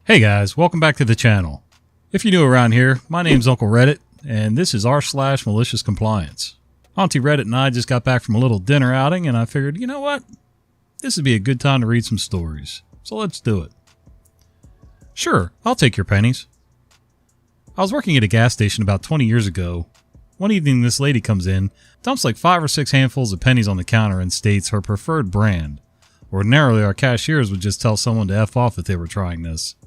Hey guys, welcome back to the channel. If you're new around here, my name's Uncle Reddit, and this is r/malicious compliance. Auntie Reddit and I just got back from a little dinner outing, and I figured, you know what? This would be a good time to read some stories. So let's do it. Sure, I'll take your pennies. I was working at a gas station about 20 years ago. One evening this lady comes in, dumps like 5 or 6 handfuls of pennies on the counter and states her preferred brand. Ordinarily, our cashiers would just tell someone to F off if they were trying this.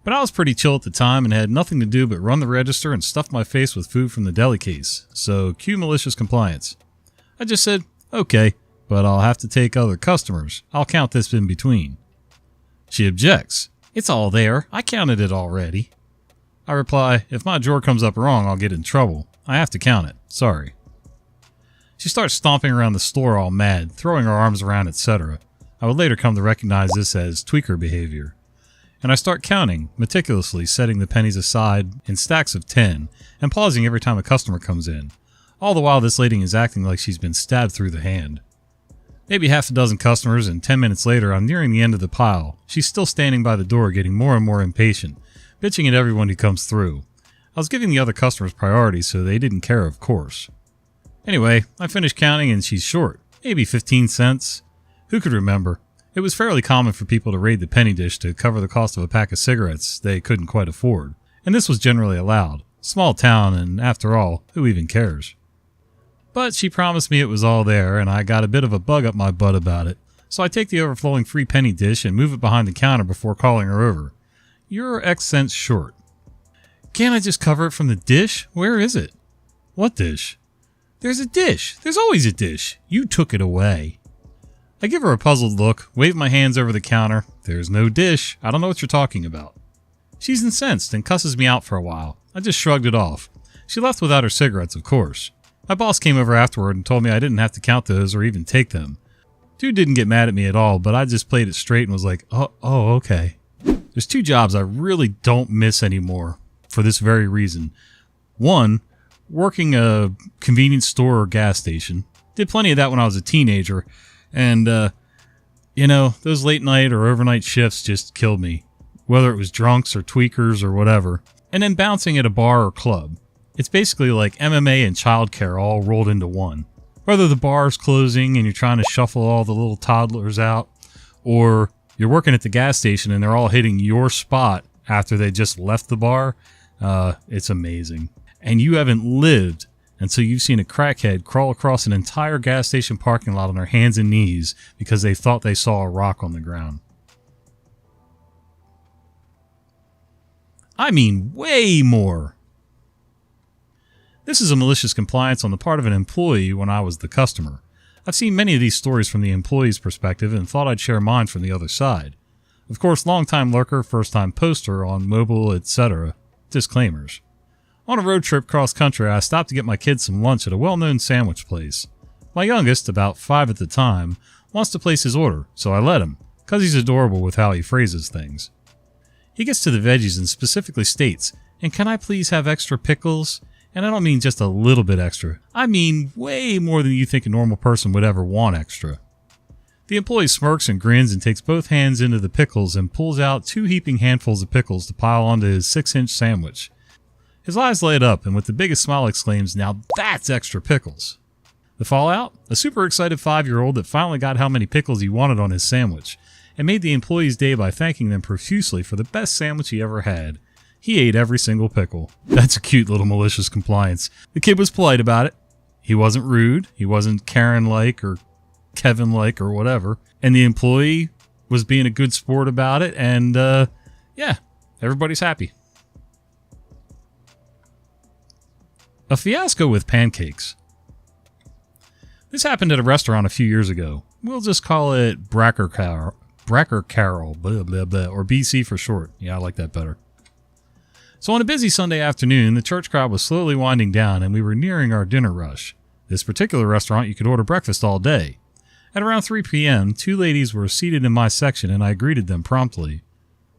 But I was pretty chill at the time and had nothing to do but run the register and stuff my face with food from the deli case, so cue malicious compliance. I just said, okay, but I'll have to take other customers. I'll count this in between. She objects. It's all there. I counted it already. I reply, if my drawer comes up wrong, I'll get in trouble. I have to count it. Sorry. She starts stomping around the store all mad, throwing her arms around, etc. I would later come to recognize this as tweaker behavior. And I start counting, meticulously setting the pennies aside in stacks of 10 and pausing every time a customer comes in. All the while this lady is acting like she's been stabbed through the hand. Maybe half a dozen customers, and 10 minutes later I'm nearing the end of the pile. She's still standing by the door getting more and more impatient, bitching at everyone who comes through. I was giving the other customers priority so they didn't care, of course. Anyway, I finished counting and she's short. Maybe 15 cents. Who could remember? It was fairly common for people to raid the penny dish to cover the cost of a pack of cigarettes they couldn't quite afford, and this was generally allowed. Small town, and after all, who even cares? But she promised me it was all there, and I got a bit of a bug up my butt about it, so I take the overflowing free penny dish and move it behind the counter before calling her over. You're X cents short. Can't I just cover it from the dish? Where is it? What dish? There's a dish. There's always a dish. You took it away. I give her a puzzled look, wave my hands over the counter. There's no dish. I don't know what you're talking about. She's incensed and cusses me out for a while. I just shrugged it off. She left without her cigarettes, of course. My boss came over afterward and told me I didn't have to count those or even take them. Dude didn't get mad at me at all, but I just played it straight and was like, oh, okay. There's 2 jobs I really don't miss anymore for this very reason. One, working a convenience store or gas station. Did plenty of that when I was a teenager. And, those late night or overnight shifts just killed me, whether it was drunks or tweakers or whatever. And then bouncing at a bar or club. It's basically like MMA and childcare all rolled into one. Whether the bar's closing and you're trying to shuffle all the little toddlers out, or you're working at the gas station and they're all hitting your spot after they just left the bar, it's amazing. And you haven't lived until you've seen a crackhead crawl across an entire gas station parking lot on their hands and knees because they thought they saw a rock on the ground. I mean, way more. This is a malicious compliance on the part of an employee when I was the customer. I've seen many of these stories from the employee's perspective and thought I'd share mine from the other side. Of course, long-time lurker, first-time poster on mobile, etc. Disclaimers. On a road trip cross-country, I stopped to get my kids some lunch at a well-known sandwich place. My youngest, about 5 at the time, wants to place his order, so I let him, cause he's adorable with how he phrases things. He gets to the veggies and specifically states, "And can I please have extra pickles?" And I don't mean just a little bit extra. I mean way more than you think a normal person would ever want extra. The employee smirks and grins and takes both hands into the pickles and pulls out 2 heaping handfuls of pickles to pile onto his 6-inch sandwich. His eyes light up, and with the biggest smile exclaims, "Now that's extra pickles." The fallout? A super excited 5-year-old that finally got how many pickles he wanted on his sandwich, and made the employee's day by thanking them profusely for the best sandwich he ever had. He ate every single pickle. That's a cute little malicious compliance. The kid was polite about it. He wasn't rude. He wasn't Karen-like or Kevin-like or whatever. And the employee was being a good sport about it, and yeah, everybody's happy. A fiasco with pancakes. This happened at a restaurant a few years ago. We'll just call it Bracker Carol, blah, blah, blah, or BC for short. Yeah, I like that better. So on a busy Sunday afternoon, the church crowd was slowly winding down and we were nearing our dinner rush. This particular restaurant, you could order breakfast all day. At around 3 p.m., 2 ladies were seated in my section and I greeted them promptly.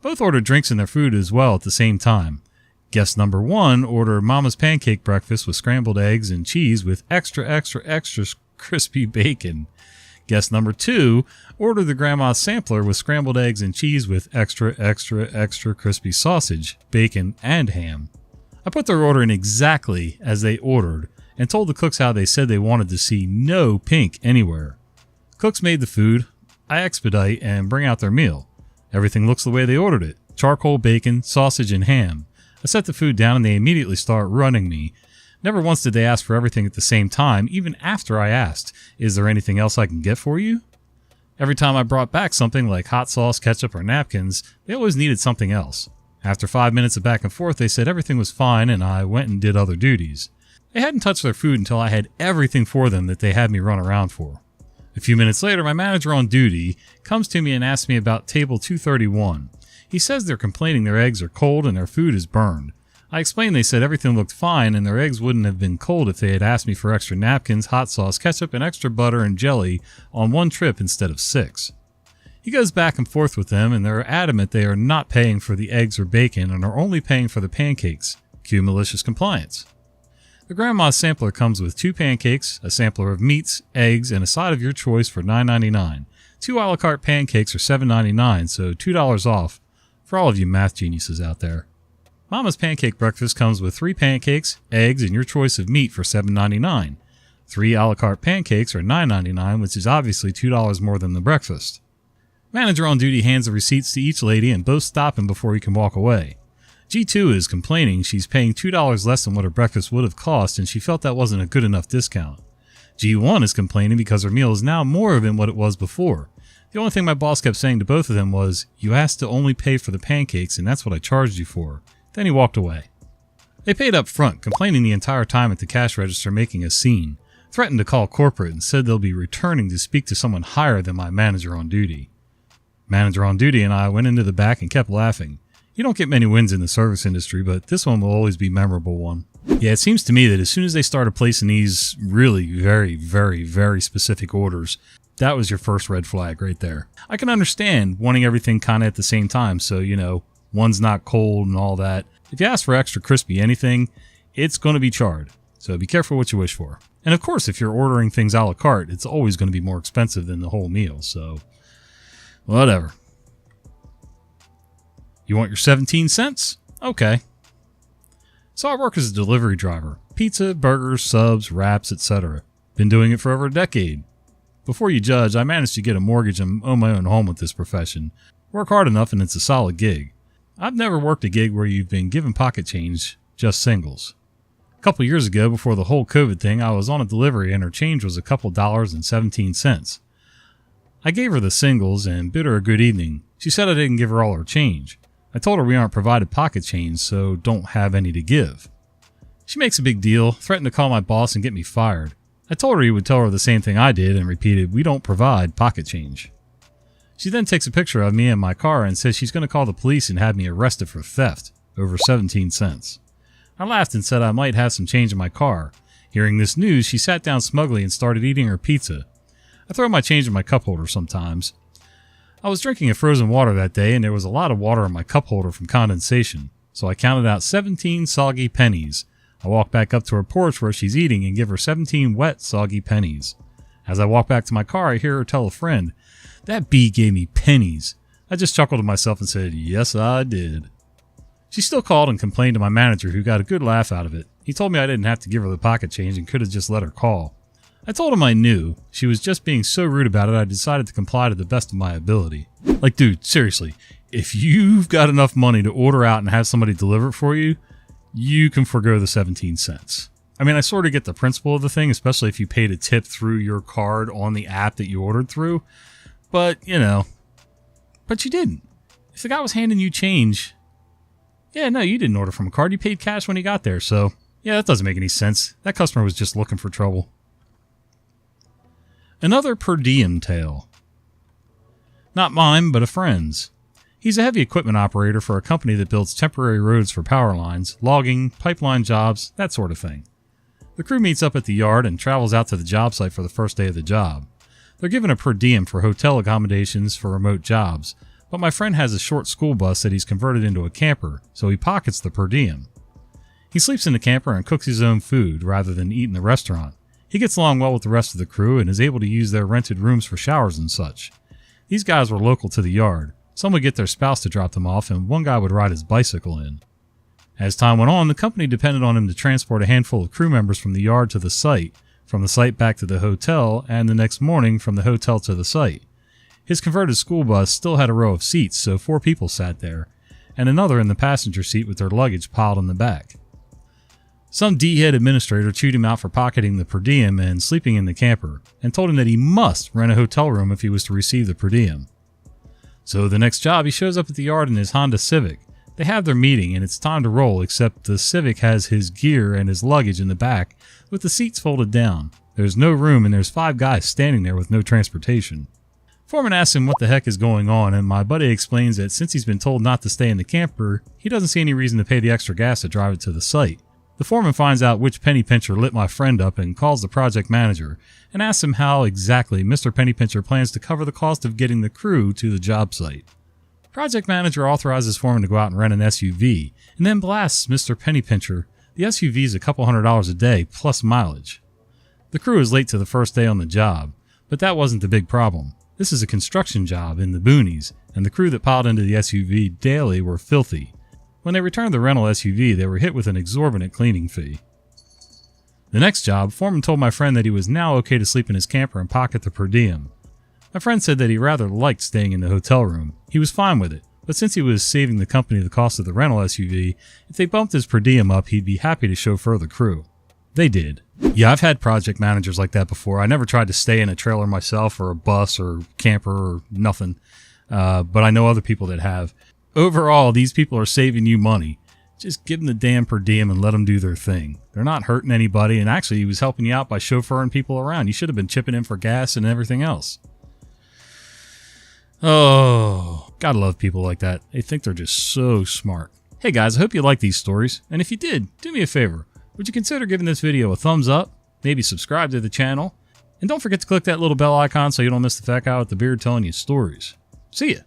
Both ordered drinks and their food as well at the same time. Guest number 1 ordered Mama's pancake breakfast with scrambled eggs and cheese with extra crispy bacon. Guest number 2 ordered the grandma's sampler with scrambled eggs and cheese with extra crispy sausage, bacon, and ham. I put their order in exactly as they ordered and told the cooks how they said they wanted to see no pink anywhere. Cooks made the food. I expedite and bring out their meal. Everything looks the way they ordered it. Charcoal, bacon, sausage, and ham. I set the food down and they immediately start running me. Never once did they ask for everything at the same time, even after I asked, "Is there anything else I can get for you?" Every time I brought back something like hot sauce, ketchup, or napkins, they always needed something else. After 5 minutes of back and forth, they said everything was fine and I went and did other duties. They hadn't touched their food until I had everything for them that they had me run around for. A few minutes later, my manager on duty comes to me and asks me about table 231. He says they're complaining their eggs are cold and their food is burned. I explained they said everything looked fine and their eggs wouldn't have been cold if they had asked me for extra napkins, hot sauce, ketchup, and extra butter and jelly on one trip instead of 6. He goes back and forth with them and they're adamant they are not paying for the eggs or bacon and are only paying for the pancakes. Cue malicious compliance. The grandma's sampler comes with 2 pancakes, a sampler of meats, eggs, and a side of your choice for $9.99. 2 a la carte pancakes are $7.99, so $2 off for all of you math geniuses out there. Mama's pancake breakfast comes with 3 pancakes, eggs, and your choice of meat for $7.99. 3 a la carte pancakes are $9.99, which is obviously $2 more than the breakfast. Manager on duty hands the receipts to each lady and both stop him before he can walk away. G2 is complaining she's paying $2 less than what her breakfast would have cost and she felt that wasn't a good enough discount. G1 is complaining because her meal is now more than what it was before. The only thing my boss kept saying to both of them was, "You asked to only pay for the pancakes and that's what I charged you for." Then he walked away. They paid up front, complaining the entire time at the cash register, making a scene, threatened to call corporate and said they'll be returning to speak to someone higher than my manager on duty. Manager on duty and I went into the back and kept laughing. You don't get many wins in the service industry, but this one will always be a memorable one. Yeah, it seems to me that as soon as they started placing these really very specific orders, that was your first red flag right there. I can understand wanting everything kind of at the same time, so, one's not cold and all that. If you ask for extra crispy anything, it's going to be charred, so be careful what you wish for. And of course, if you're ordering things a la carte, it's always going to be more expensive than the whole meal, so whatever. You want your 17 cents? Okay. So I work as a delivery driver. Pizza, burgers, subs, wraps, etc. Been doing it for over a decade. Before you judge, I managed to get a mortgage and own my own home with this profession. Work hard enough and it's a solid gig. I've never worked a gig where you've been given pocket change, just singles. A couple years ago, before the whole COVID thing, I was on a delivery and her change was a couple dollars and 17 cents. I gave her the singles and bid her a good evening. She said I didn't give her all her change. I told her we aren't provided pocket change, so don't have any to give. She makes a big deal, threatened to call my boss and get me fired. I told her he would tell her the same thing I did and repeated, "We don't provide pocket change." She then takes a picture of me in my car and says she's going to call the police and have me arrested for theft, over 17 cents. I laughed and said I might have some change in my car. Hearing this news, she sat down smugly and started eating her pizza. I throw my change in my cup holder sometimes. I was drinking a frozen water that day and there was a lot of water in my cup holder from condensation, so I counted out 17 soggy pennies. I walk back up to her porch where she's eating and give her 17 wet, soggy pennies. As I walk back to my car, I hear her tell a friend, "That bee gave me pennies." I just chuckled to myself and said, "Yes, I did." She still called and complained to my manager, who got a good laugh out of it. He told me I didn't have to give her the pocket change and could have just let her call. I told him I knew. She was just being so rude about it, I decided to comply to the best of my ability. Like, dude, seriously, if you've got enough money to order out and have somebody deliver it for you, you can forgo the 17 cents. I mean, I sort of get the principle of the thing, especially if you paid a tip through your card on the app that you ordered through. But, but you didn't. If the guy was handing you change, yeah, no, you didn't order from a card. You paid cash when you got there. So, yeah, that doesn't make any sense. That customer was just looking for trouble. Another per diem tale. Not mine, but a friend's. He's a heavy equipment operator for a company that builds temporary roads for power lines, logging, pipeline jobs, that sort of thing. The crew meets up at the yard and travels out to the job site for the first day of the job. They're given a per diem for hotel accommodations for remote jobs, but my friend has a short school bus that he's converted into a camper, so he pockets the per diem. He sleeps in the camper and cooks his own food rather than eat in the restaurant. He gets along well with the rest of the crew and is able to use their rented rooms for showers and such. These guys were local to the yard. Some would get their spouse to drop them off, and one guy would ride his bicycle in. As time went on, the company depended on him to transport a handful of crew members from the yard to the site, from the site back to the hotel, and the next morning from the hotel to the site. His converted school bus still had a row of seats, so 4 people sat there, and another in the passenger seat with their luggage piled in the back. Some D-head administrator chewed him out for pocketing the per diem and sleeping in the camper, and told him that he must rent a hotel room if he was to receive the per diem. So the next job, he shows up at the yard in his Honda Civic. They have their meeting and it's time to roll, except the Civic has his gear and his luggage in the back with the seats folded down. There's no room and there's 5 guys standing there with no transportation. Foreman asks him what the heck is going on, and my buddy explains that since he's been told not to stay in the camper, he doesn't see any reason to pay the extra gas to drive it to the site. The foreman finds out which penny pincher lit my friend up and calls the project manager and asks him how exactly Mr. Penny Pincher plans to cover the cost of getting the crew to the job site. Project manager authorizes foreman to go out and rent an SUV and then blasts Mr. Penny Pincher. The SUV is a couple $100 a day plus mileage. The crew is late to the first day on the job, but that wasn't the big problem. This is a construction job in the boonies, and the crew that piled into the SUV daily were filthy. When they returned the rental SUV, they were hit with an exorbitant cleaning fee. The next job, foreman told my friend that he was now okay to sleep in his camper and pocket the per diem. My friend said that he rather liked staying in the hotel room. He was fine with it, but since he was saving the company the cost of the rental SUV, if they bumped his per diem up, he'd be happy to chauffeur the crew. They did. Yeah, I've had project managers like that before. I never tried to stay in a trailer myself or a bus or camper or nothing, but I know other people that have. Overall, these people are saving you money. Just give them the damn per diem and let them do their thing. They're not hurting anybody, and actually he was helping you out by chauffeuring people around. You should have been chipping in for gas and everything else. Oh, gotta love people like that. They think they're just so smart. Hey guys, I hope you like these stories, and if you did, do me a favor. Would you consider giving this video a thumbs up, maybe subscribe to the channel, and don't forget to click that little bell icon so you don't miss the fat guy with the beard telling you stories. See ya!